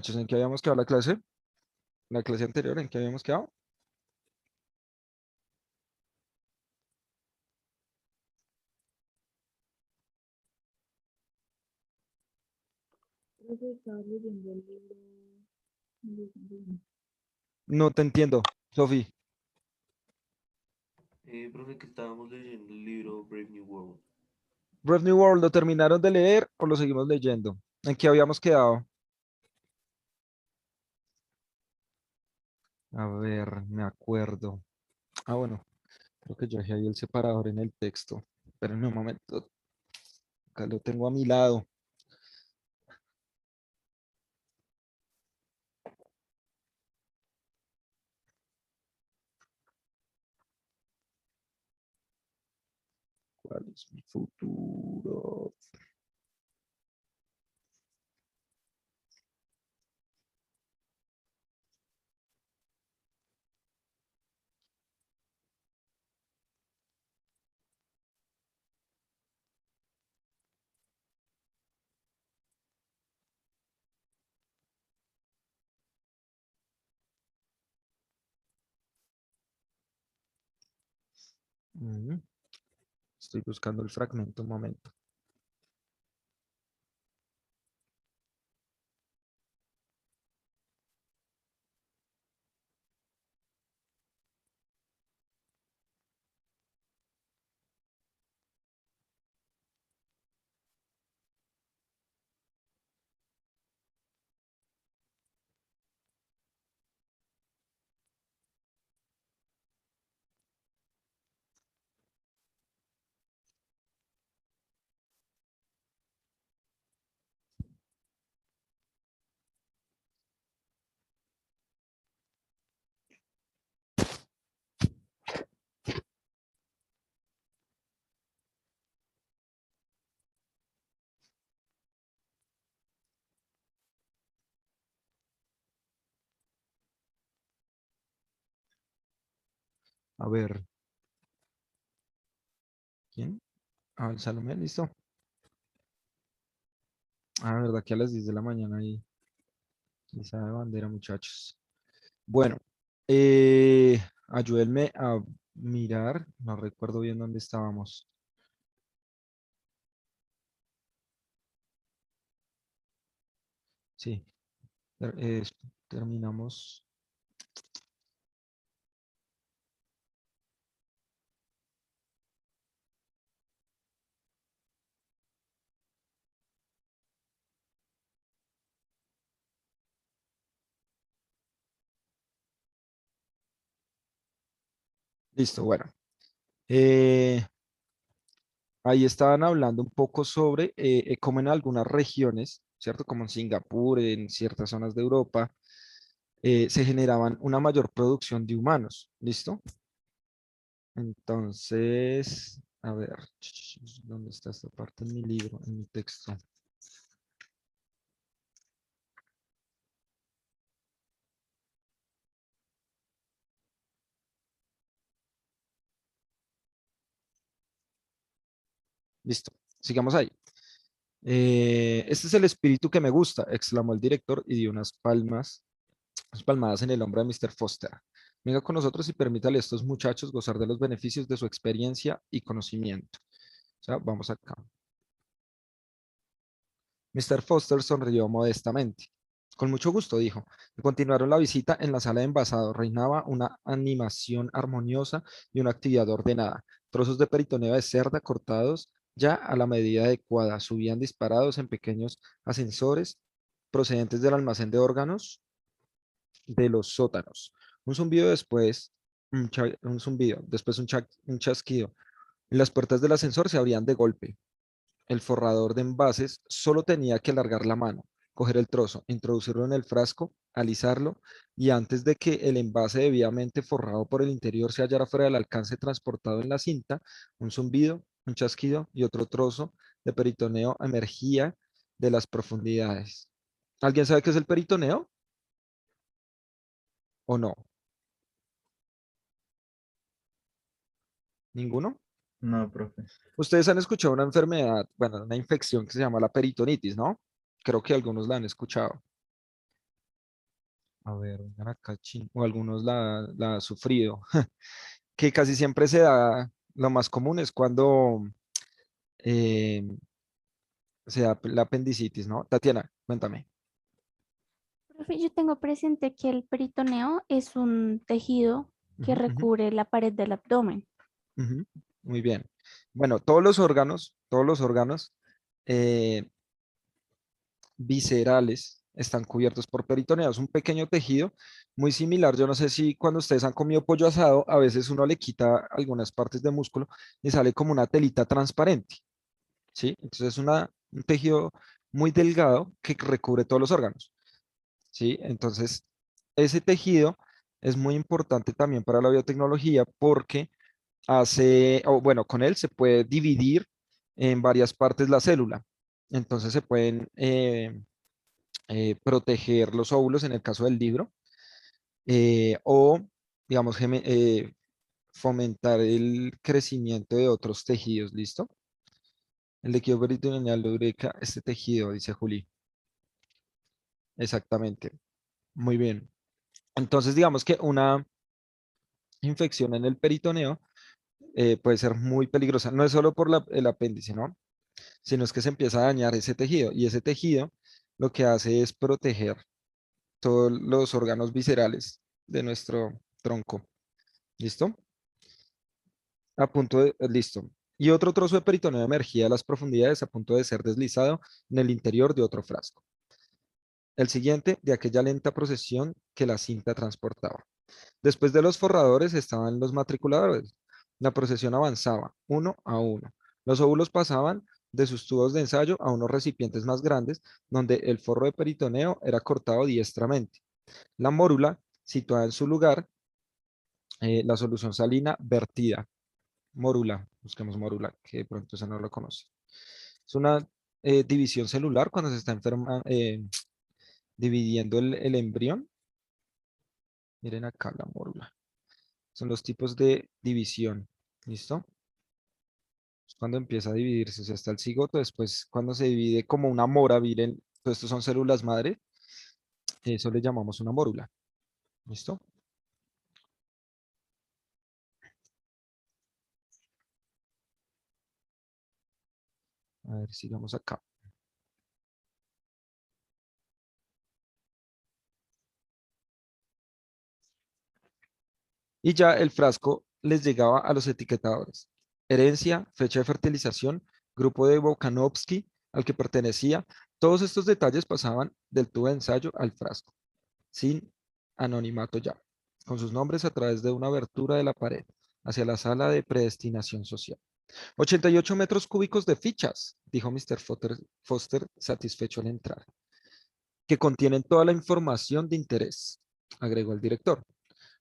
Muchachos, ¿en qué habíamos quedado la clase? La clase anterior, ¿en qué habíamos quedado? Creo que estaba leyendo el libro. No te entiendo, Sofi. Profe, que estábamos leyendo el libro Brave New World. Brave New World, ¿lo terminaron de leer o lo seguimos leyendo? ¿En qué habíamos quedado? A ver, me acuerdo. Ah, bueno, creo que yo dejé ahí el separador en el texto. Pero en un momento, acá lo tengo a mi lado. ¿Cuál es mi futuro? Mm, Estoy buscando el fragmento, un momento. A ver, ¿quién? Ah, el Salomé, listo. Ah, verdad que a las 10 de la mañana ahí, esa de bandera, muchachos. Bueno, ayúdenme a mirar, no recuerdo bien dónde estábamos. Sí, ter- eh, terminamos. Listo, bueno. Eh, Ahí estaban hablando un poco sobre cómo en algunas regiones, ¿cierto? Como en Singapur, en ciertas zonas de Europa, se generaban una mayor producción de humanos, ¿listo? Entonces, a ver, ¿dónde está esta parte en mi libro, en mi texto? Listo, sigamos ahí. Este es el espíritu que me gusta, exclamó el director y dio unas palmadas en el hombro de Mr. Foster. Venga con nosotros y permítale a estos muchachos gozar de los beneficios de su experiencia y conocimiento. O sea, vamos acá. Mr. Foster sonrió modestamente. Con mucho gusto, dijo. Y continuaron la visita en la sala de envasado. Reinaba una animación armoniosa y una actividad ordenada. Trozos de peritoneo de cerda cortados ya a la medida adecuada subían disparados en pequeños ascensores procedentes del almacén de órganos de los sótanos. Un zumbido después, un zumbido, después un chasquido. Las puertas del ascensor se abrían de golpe. El forrador de envases solo tenía que alargar la mano, coger el trozo, introducirlo en el frasco, alisarlo y antes de que el envase debidamente forrado por el interior se hallara fuera del alcance transportado en la cinta, un zumbido, un chasquido y otro trozo de peritoneo emergía de las profundidades. ¿Alguien sabe qué es el peritoneo o no? ¿Ninguno? No, profe. Ustedes han escuchado una enfermedad, bueno, una infección que se llama la peritonitis, ¿no? Creo que algunos la han escuchado. A ver, vengan acá, o algunos la ha sufrido, que casi siempre se da, lo más común es cuando eh, se da la apendicitis, ¿no? Tatiana, cuéntame. Profe, yo tengo presente que el peritoneo es un tejido que Ujú, ujú, recubre la pared del abdomen. ujú. Muy bien. Bueno, todos los órganos eh, viscerales están cubiertos por peritoneo. Es un pequeño tejido muy similar. Yo no sé si cuando ustedes han comido pollo asado, a veces uno le quita algunas partes de músculo y sale como una telita transparente, ¿sí? Entonces es un tejido muy delgado que recubre todos los órganos, ¿sí? Entonces, ese tejido es muy importante también para la biotecnología porque o bueno, con él se puede dividir en varias partes la célula. Entonces se pueden proteger los óvulos en el caso del libro, o, digamos, fomentar el crecimiento de otros tejidos, ¿listo? El tejido peritoneal lubrica este tejido, dice Juli. Exactamente. Muy bien. Entonces, digamos que una infección en el peritoneo puede ser muy peligrosa. No es solo por el apéndice, ¿no? Sino es que se empieza a dañar ese tejido y ese tejido lo que hace es proteger todos los órganos viscerales de nuestro tronco. ¿Listo? Listo. Y otro trozo de peritoneo emergía a las profundidades a punto de ser deslizado en el interior de otro frasco. El siguiente de aquella lenta procesión que la cinta transportaba. Después de los forradores estaban los matriculadores. La procesión avanzaba, uno a uno. Los óvulos pasaban de sus tubos de ensayo a unos recipientes más grandes, donde el forro de peritoneo era cortado diestramente. La mórula, situada en su lugar, la solución salina vertida. Mórula, busquemos mórula, que de pronto esa no lo conoce. Es una división celular cuando se está dividiendo el embrión. Miren acá la mórula. Son los tipos de división. ¿Listo? Es cuando empieza a dividirse, o sea, está el cigoto, después cuando se divide como una mora, miren, pues estos son células madre, eso le llamamos una mórula. ¿Listo? A ver, sigamos acá. Y ya el frasco les llegaba a los etiquetadores. Herencia, fecha de fertilización, grupo de Volkanovski al que pertenecía. Todos estos detalles pasaban del tubo de ensayo al frasco, sin anonimato ya, con sus nombres a través de una abertura de la pared, hacia la sala de predestinación social. 88 metros cúbicos de fichas, dijo Mr. Foster satisfecho al entrar, que contienen toda la información de interés, agregó el director,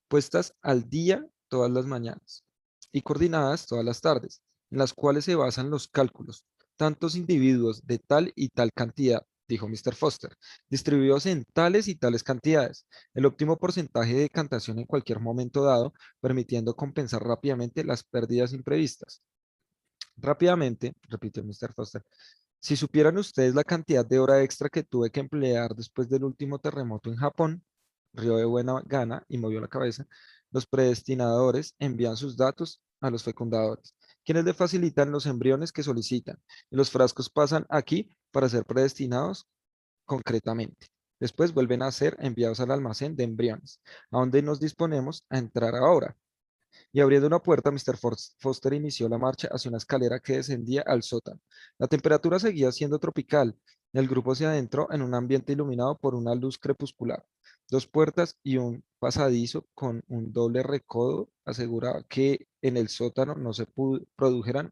puestas al día todas las mañanas y coordinadas todas las tardes, en las cuales se basan los cálculos. Tantos individuos de tal y tal cantidad, dijo Mr. Foster, distribuidos en tales y tales cantidades, el óptimo porcentaje de decantación en cualquier momento dado, permitiendo compensar rápidamente las pérdidas imprevistas. Rápidamente, repitió Mr. Foster, si supieran ustedes la cantidad de hora extra que tuve que emplear después del último terremoto en Japón, rió de buena gana y movió la cabeza, los predestinadores envían sus datos a los fecundadores, quienes le facilitan los embriones que solicitan, y los frascos pasan aquí para ser predestinados concretamente. Después vuelven a ser enviados al almacén de embriones, a donde nos disponemos a entrar ahora. Y abriendo una puerta, Mr. Foster inició la marcha hacia una escalera que descendía al sótano. La temperatura seguía siendo tropical. El grupo se adentró en un ambiente iluminado por una luz crepuscular. Dos puertas y un pasadizo con un doble recodo aseguraba que en el sótano no se produjeran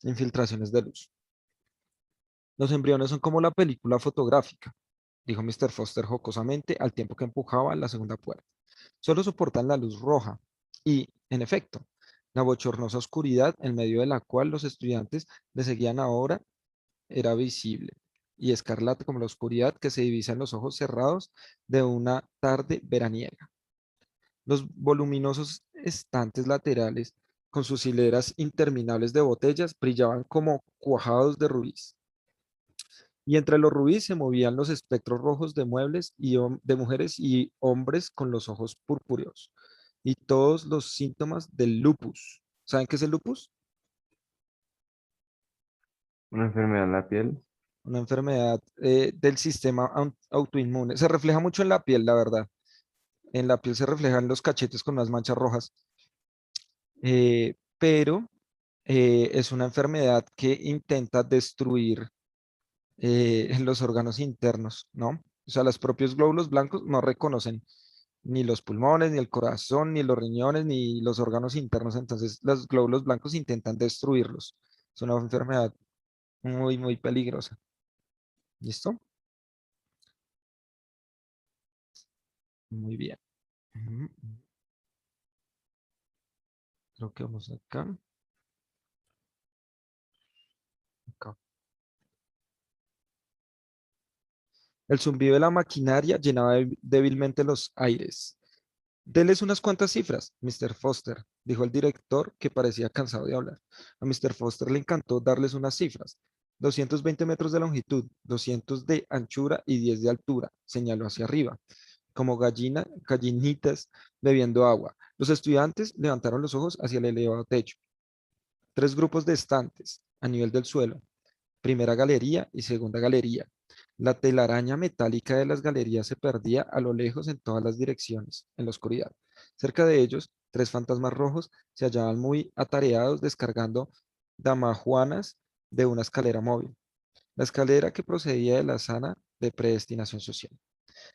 infiltraciones de luz. Los embriones son como la película fotográfica, dijo Mr. Foster jocosamente al tiempo que empujaba la segunda puerta. Solo soportan la luz roja y, en efecto, la bochornosa oscuridad en medio de la cual los estudiantes le seguían ahora era visible y escarlata como la oscuridad que se divisa en los ojos cerrados de una tarde veraniega. Los voluminosos estantes laterales, con sus hileras interminables de botellas, brillaban como cuajados de rubíes. Y entre los rubíes se movían los espectros rojos de muebles y de mujeres y hombres con los ojos purpúreos y todos los síntomas del lupus. ¿Saben qué es el lupus? Una enfermedad en la piel. Una enfermedad del sistema autoinmune. Se refleja mucho en la piel, la verdad. En la piel se reflejan los cachetes con unas manchas rojas, pero es una enfermedad que intenta destruir los órganos internos, ¿no? O sea, los propios glóbulos blancos no reconocen ni los pulmones, ni el corazón, ni los riñones, ni los órganos internos. Entonces, los glóbulos blancos intentan destruirlos. Es una enfermedad muy, muy peligrosa. ¿Listo? Muy bien. Ujú. Creo que vamos acá. Acá. El zumbido de la maquinaria llenaba débilmente los aires. Deles unas cuantas cifras, Mr. Foster, dijo el director, que parecía cansado de hablar. A Mr. Foster le encantó darles unas cifras. 220 metros de longitud, 200 de anchura y 10 de altura, señaló hacia arriba, como gallinitas bebiendo agua. Los estudiantes levantaron los ojos hacia el elevado techo. Tres grupos de estantes a nivel del suelo, primera galería y segunda galería. La telaraña metálica de las galerías se perdía a lo lejos en todas las direcciones, en la oscuridad. Cerca de ellos, tres fantasmas rojos se hallaban muy atareados descargando damajuanas de una escalera móvil, la escalera que procedía de la sala de predestinación social.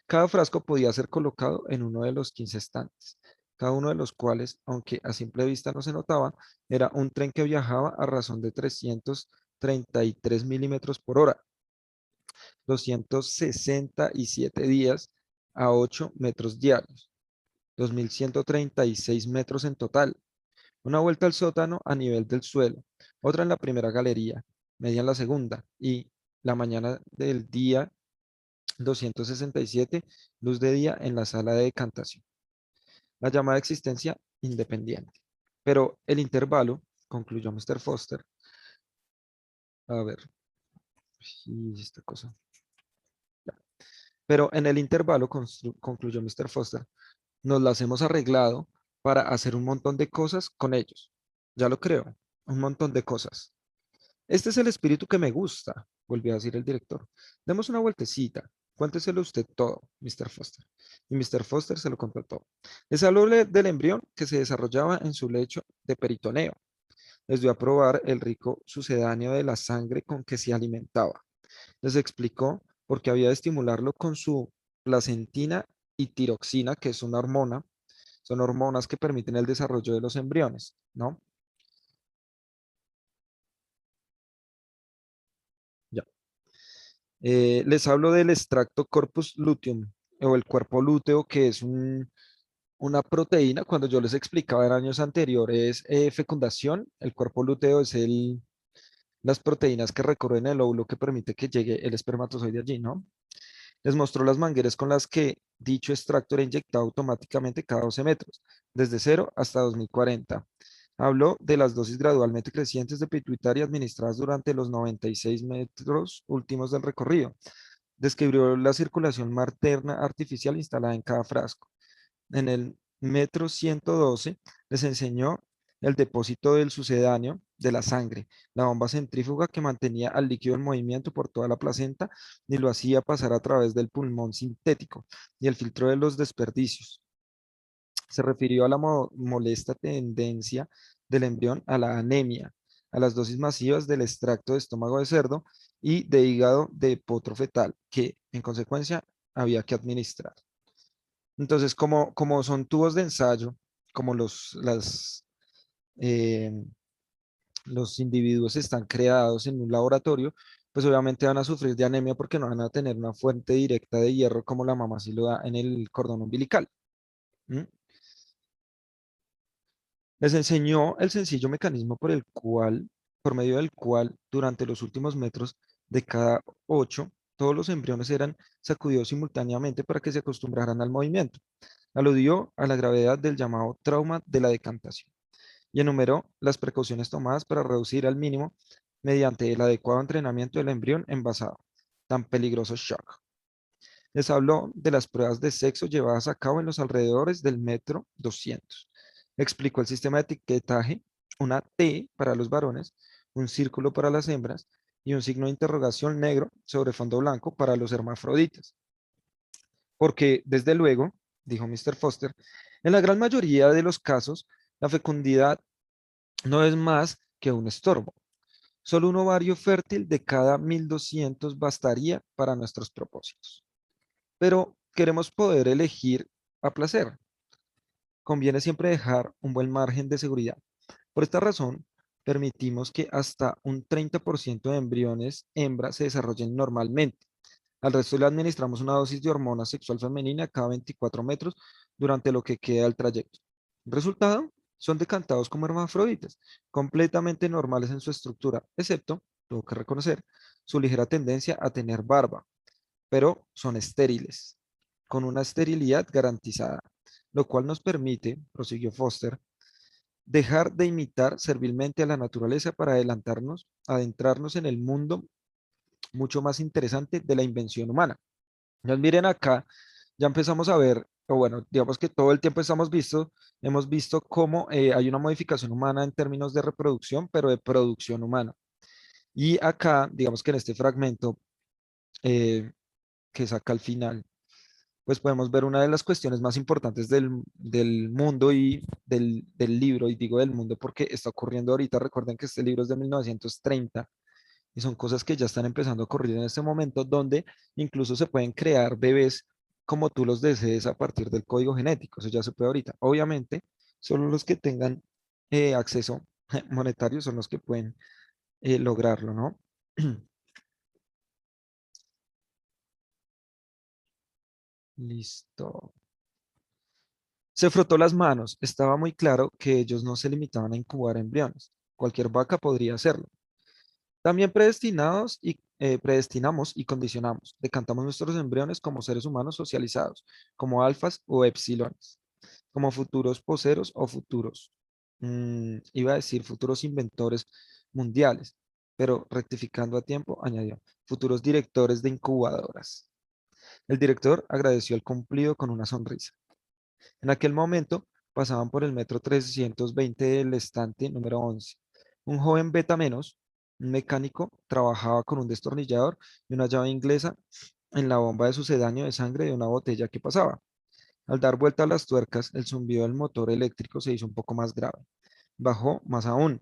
Cada frasco podía ser colocado en uno de los 15 estantes, cada uno de los cuales, aunque a simple vista no se notaba, era un tren que viajaba a razón de 333 milímetros por hora, 267 días a 8 metros diarios, 2136 metros en total. Una vuelta al sótano a nivel del suelo, otra en la primera galería, media en la segunda y la mañana del día 267, luz de día en la sala de decantación. La llamada existencia independiente. Pero el intervalo, concluyó Mr. Foster, a ver, y esta cosa. Pero en el intervalo, concluyó Mr. Foster, nos las hemos arreglado para hacer un montón de cosas con ellos. Ya lo creo, un montón de cosas. Este es el espíritu que me gusta, volvió a decir el director. Demos una vueltecita. Cuénteselo usted todo, Mr. Foster. Y Mr. Foster se lo contó todo. Les habló del embrión que se desarrollaba en su lecho de peritoneo. Les dio a probar el rico sucedáneo de la sangre con que se alimentaba. Les explicó por qué había de estimularlo con su placentina y tiroxina, que es una hormona. Son hormonas que permiten el desarrollo de los embriones, ¿no? Ya. Les hablo del extracto corpus luteum o el cuerpo lúteo, que es una proteína. Cuando yo les explicaba en años anteriores fecundación, el cuerpo lúteo es las proteínas que recorren el óvulo que permite que llegue el espermatozoide allí, ¿no? Les mostró las mangueras con las que dicho extracto era inyectado automáticamente cada 12 metros, desde 0 hasta 2040. Habló de las dosis gradualmente crecientes de pituitaria administradas durante los 96 metros últimos del recorrido. Describió la circulación materna artificial instalada en cada frasco. En el metro 112 les enseñó el depósito del sucedáneo de la sangre, la bomba centrífuga que mantenía al líquido en movimiento por toda la placenta y lo hacía pasar a través del pulmón sintético y el filtro de los desperdicios. Se refirió a la molesta tendencia del embrión a la anemia, a las dosis masivas del extracto de estómago de cerdo y de hígado de potro fetal, que en consecuencia había que administrar. Entonces, como son tubos de ensayo, como eh, los individuos están creados en un laboratorio, pues obviamente van a sufrir de anemia porque no van a tener una fuente directa de hierro como la mamá sí lo da en el cordón umbilical. ¿Mm? Les enseñó el sencillo mecanismo por medio del cual, durante los últimos metros de cada 8, todos los embriones eran sacudidos simultáneamente para que se acostumbraran al movimiento. Aludió a la gravedad del llamado trauma de la decantación y enumeró las precauciones tomadas para reducir al mínimo mediante el adecuado entrenamiento del embrión envasado, tan peligroso shock. Les habló de las pruebas de sexo llevadas a cabo en los alrededores del metro 200. Explicó el sistema de etiquetaje, una T para los varones, un círculo para las hembras y un signo de interrogación negro sobre fondo blanco para los hermafroditas. Porque, desde luego, dijo Mr. Foster, en la gran mayoría de los casos, la fecundidad no es más que un estorbo. Solo un ovario fértil de cada 1200 bastaría para nuestros propósitos. Pero queremos poder elegir a placer. Conviene siempre dejar un buen margen de seguridad. Por esta razón, permitimos que hasta un 30% de embriones hembras se desarrollen normalmente. Al resto le administramos una dosis de hormona sexual femenina cada 24 metros durante lo que queda del trayecto. Resultado, son decantados como hermafroditas, completamente normales en su estructura, excepto, tengo que reconocer, su ligera tendencia a tener barba, pero son estériles, con una esterilidad garantizada, lo cual nos permite, prosiguió Foster, dejar de imitar servilmente a la naturaleza para adentrarnos en el mundo mucho más interesante de la invención humana. Ya miren acá, ya empezamos a ver, o bueno, digamos que todo el tiempo hemos visto cómo hay una modificación humana en términos de reproducción, pero de producción humana. Y acá, digamos que en este fragmento eh, que saca al final, pues podemos ver una de las cuestiones más importantes del mundo y del libro, y digo del mundo porque está ocurriendo ahorita. Recuerden que este libro es de 1930 y son cosas que ya están empezando a ocurrir en este momento, donde incluso se pueden crear bebés como tú los desees a partir del código genético. Eso ya se puede ahorita. Obviamente, solo los que tengan acceso monetario son los que pueden lograrlo, ¿no? Listo. Se frotó las manos. Estaba muy claro que ellos no se limitaban a incubar embriones. Cualquier vaca podría hacerlo. También predestinamos y condicionamos. Decantamos nuestros embriones como seres humanos socializados, como alfas o epsilones, como futuros poseros o futuros. Iba a decir futuros inventores mundiales, pero rectificando a tiempo, añadió, futuros directores de incubadoras. El director agradeció el cumplido con una sonrisa. En aquel momento pasaban por el metro 320 del estante número 11. Un joven beta menos, un mecánico, trabajaba con un destornillador y una llave inglesa en la bomba de sucedáneo de sangre de una botella que pasaba. Al dar vuelta a las tuercas, el zumbido del motor eléctrico se hizo un poco más grave. Bajó más aún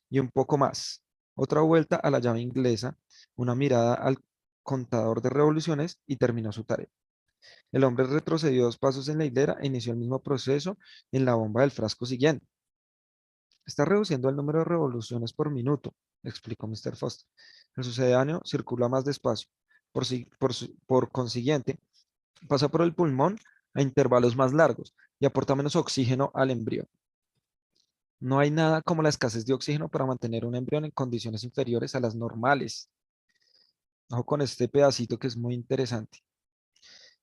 y un poco más. Otra vuelta a la llave inglesa, una mirada al contador de revoluciones y terminó su tarea. El hombre retrocedió 2 pasos en la hilera e inició el mismo proceso en la bomba del frasco siguiente. Está reduciendo el número de revoluciones por minuto, explicó Mr. Foster. El sucedáneo circula más despacio. Por consiguiente, pasa por el pulmón a intervalos más largos y aporta menos oxígeno al embrión. No hay nada como la escasez de oxígeno para mantener un embrión en condiciones inferiores a las normales. Ojo con este pedacito que es muy interesante.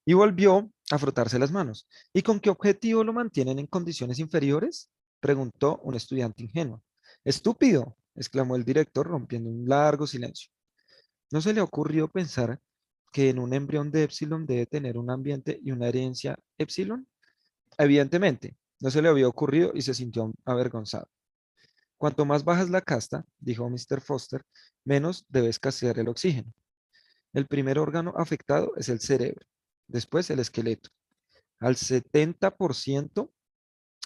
Y volvió a frotarse las manos. ¿Y con qué objetivo lo mantienen en condiciones inferiores? Preguntó un estudiante ingenuo. Estúpido, exclamó el director rompiendo un largo silencio. ¿No se le ocurrió pensar que en un embrión de Epsilon debe tener un ambiente y una herencia Epsilon? Evidentemente, no se le había ocurrido y se sintió avergonzado. Cuanto más baja es la casta, dijo Mr. Foster, menos debe escasear el oxígeno. El primer órgano afectado es el cerebro, después el esqueleto. Al 70%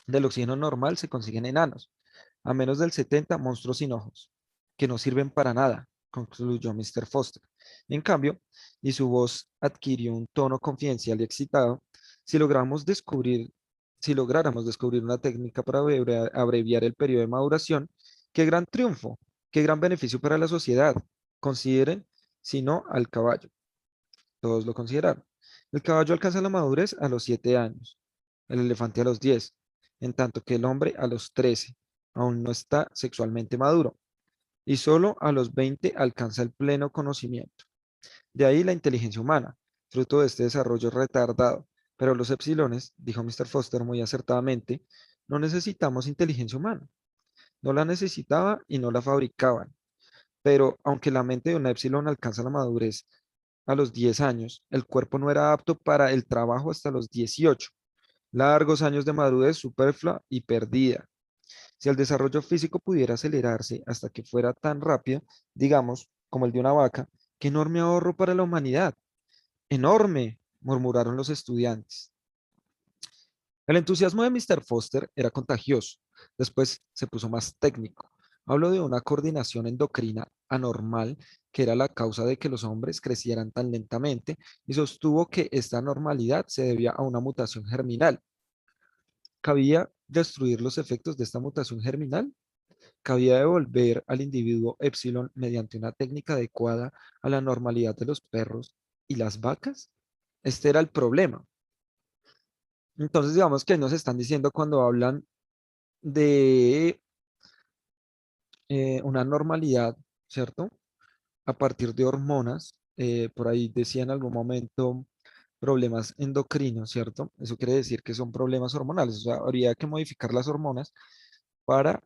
del oxígeno normal se consiguen enanos, a menos del 70% monstruos sin ojos, que no sirven para nada, concluyó Mr. Foster. En cambio, y su voz adquirió un tono confidencial y excitado, si si lográramos descubrir una técnica para abreviar el periodo de maduración, qué gran triunfo, qué gran beneficio para la sociedad. Consideren, si no, al caballo. Todos lo consideraron. El caballo alcanza la madurez a los 7 años, el elefante a los 10, en tanto que el hombre a los 13 aún no está sexualmente maduro y solo a los 20 alcanza el pleno conocimiento. De ahí la inteligencia humana, fruto de este desarrollo retardado. Pero los epsilones, dijo Mr. Foster muy acertadamente, no necesitamos inteligencia humana. No la necesitaba y no la fabricaban. Pero aunque la mente de una epsilon alcanza la madurez a los 10 años, el cuerpo no era apto para el trabajo hasta los 18. Largos años de madurez superflua y perdida. Si el desarrollo físico pudiera acelerarse hasta que fuera tan rápido, digamos, como el de una vaca, qué enorme ahorro para la humanidad. Enorme, murmuraron los estudiantes. El entusiasmo de Mr. Foster era contagioso. Después se puso más técnico. Habló de una coordinación endocrina anormal que era la causa de que los hombres crecieran tan lentamente y sostuvo que esta anormalidad se debía a una mutación germinal. ¿Cabía destruir los efectos de esta mutación germinal? ¿Cabía devolver al individuo Epsilon mediante una técnica adecuada a la normalidad de los perros y las vacas? Este era el problema. Entonces, digamos que nos están diciendo cuando hablan de una normalidad, ¿cierto? A partir de hormonas, por ahí decía en algún momento problemas endocrinos, ¿cierto? Eso quiere decir que son problemas hormonales, o sea, habría que modificar las hormonas para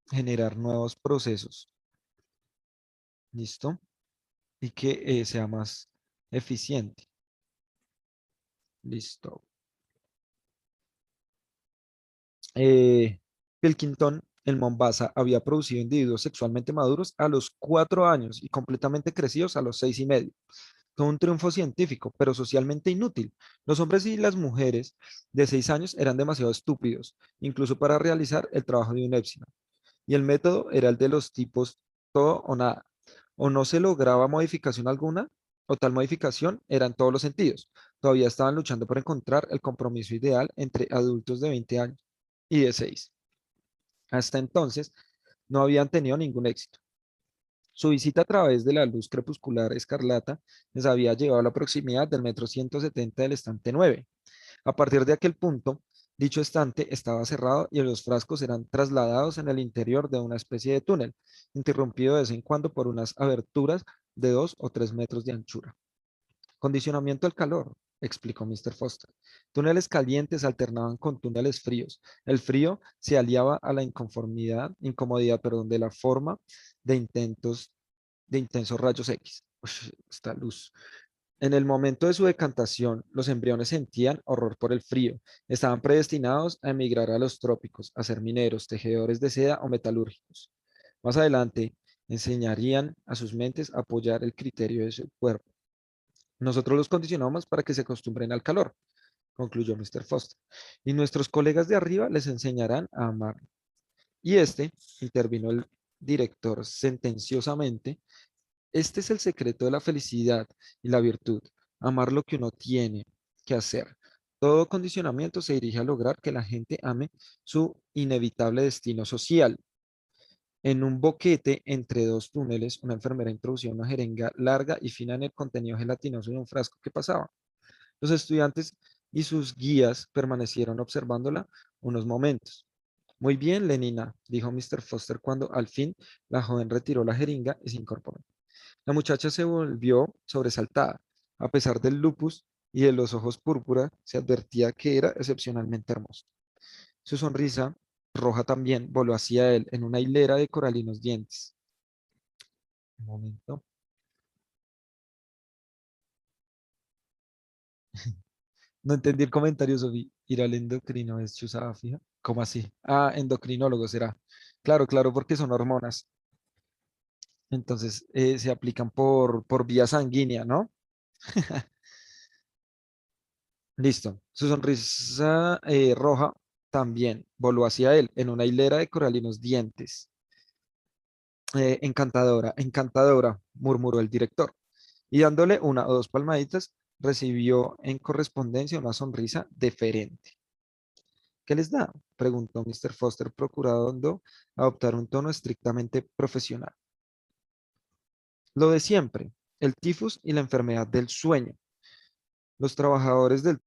generar nuevos procesos, ¿listo? Y que sea más eficiente, ¿listo? Pilkington en Mombasa había producido individuos sexualmente maduros a los 4 años y completamente crecidos a los 6 y medio. Todo un triunfo científico, pero socialmente inútil. Los hombres y las mujeres de 6 años eran demasiado estúpidos, incluso para realizar el trabajo de un Epsilon. Y el método era el de los tipos todo o nada. O no se lograba modificación alguna, o tal modificación era en todos los sentidos. Todavía estaban luchando por encontrar el compromiso ideal entre adultos de 20 años y de 6. Hasta entonces, no habían tenido ningún éxito. Su visita a través de la luz crepuscular escarlata les había llevado a la proximidad del metro 170 del estante 9. A partir de aquel punto, dicho estante estaba cerrado y los frascos eran trasladados en el interior de una especie de túnel, interrumpido de vez en cuando por unas aberturas de 2 o 3 metros de anchura. Condicionamiento al calor, explicó Mr. Foster. Túneles calientes alternaban con túneles fríos. El frío se aliaba a la incomodidad, de la forma de intensos rayos X. Esta luz. En el momento de su decantación, los embriones sentían horror por el frío. Estaban predestinados a emigrar a los trópicos, a ser mineros, tejedores de seda o metalúrgicos. Más adelante, enseñarían a sus mentes a apoyar el criterio de su cuerpo. Nosotros los condicionamos para que se acostumbren al calor, concluyó Mr. Foster, y nuestros colegas de arriba les enseñarán a amar. Y intervino el director sentenciosamente, este es el secreto de la felicidad y la virtud, amar lo que uno tiene que hacer. Todo condicionamiento se dirige a lograr que la gente ame su inevitable destino social. En un boquete entre dos túneles, una enfermera introducía una jeringa larga y fina en el contenido gelatinoso de un frasco que pasaba. Los estudiantes y sus guías permanecieron observándola unos momentos. Muy bien, Lenina, dijo Mr. Foster cuando al fin la joven retiró la jeringa y se incorporó. La muchacha se volvió sobresaltada. A pesar del lupus y de los ojos púrpura, se advertía que era excepcionalmente hermosa. Su sonrisa, roja también, voló hacia él en una hilera de coralinos dientes. Un momento. No entendí el comentario, Sofía. Ir al endocrino es chuzada fija. ¿Cómo así? Ah, endocrinólogo será. Claro, claro, porque son hormonas. Entonces, se aplican por vía sanguínea, ¿no? Listo. Su sonrisa roja también voló hacia él en una hilera de coralinos dientes. Encantadora, encantadora, murmuró el director. Y dándole una o dos palmaditas, recibió en correspondencia una sonrisa deferente. ¿Qué les da? Preguntó Mr. Foster, procurando adoptar un tono estrictamente profesional. Lo de siempre, el tifus y la enfermedad del sueño. Los trabajadores del